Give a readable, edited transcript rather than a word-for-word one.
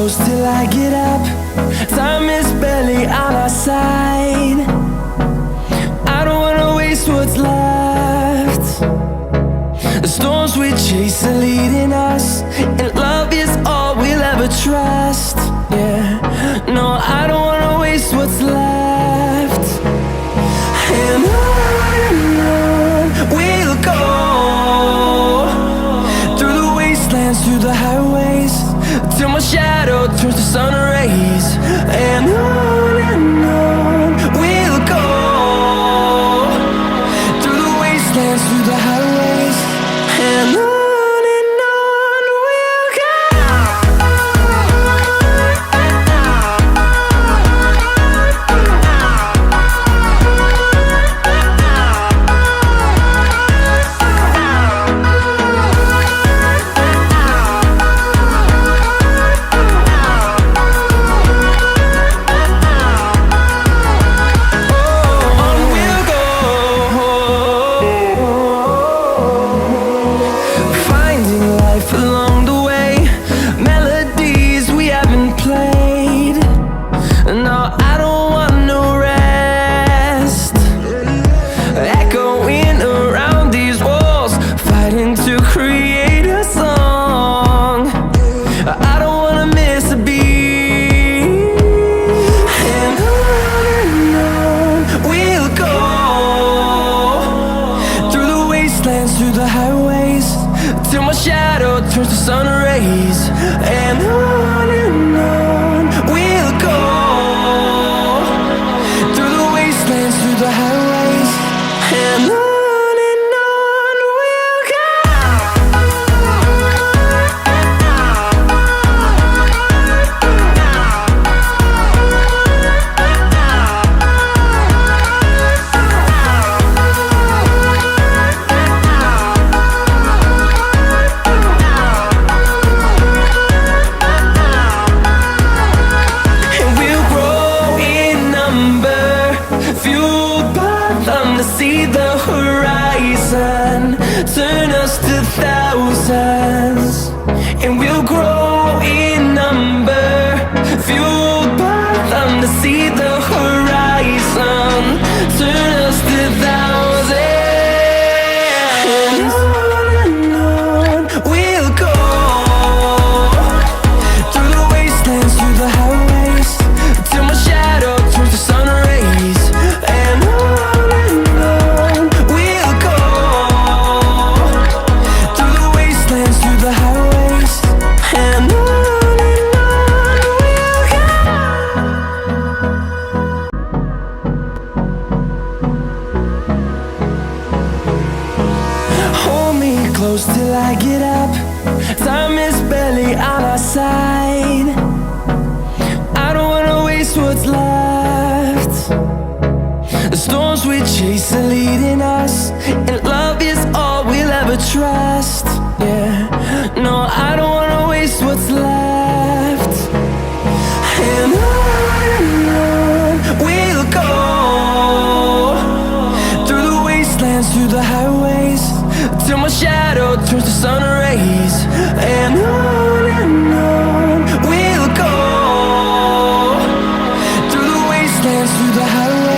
close till I get up. Time is barely on our side. I don't wanna waste what's left. The storms we chase are leading us, and love is all we'll ever trust. Yeah, no, I don't wanna waste what's left. And on we'll go, through the wastelands, through the highways, till my shadow turns to sun rays. And on we'll go, through the wastelands, through the highways, and on. Through the highways, till my shadow turns to sun rays. And on we'll go, through the wastelands, through the highways, and on we'll go. See the horizon turn us to thousands, and we'll grow in number, fueled by them. To see the horizon turn us to thousands, and on we'll go, through the wastelands, through the highways, till my shadow turns to sun rays. And close till I get up. Time is barely on our side. I don't wanna waste what's left. The storms we chase are leading us, and love is all we'll ever trust. Yeah, no, I don't wanna waste what's left. And on we'll go, through the wastelands, through the highways, till my shadow turns to sun rays. And on we'll go, through the wastelands, through the highways.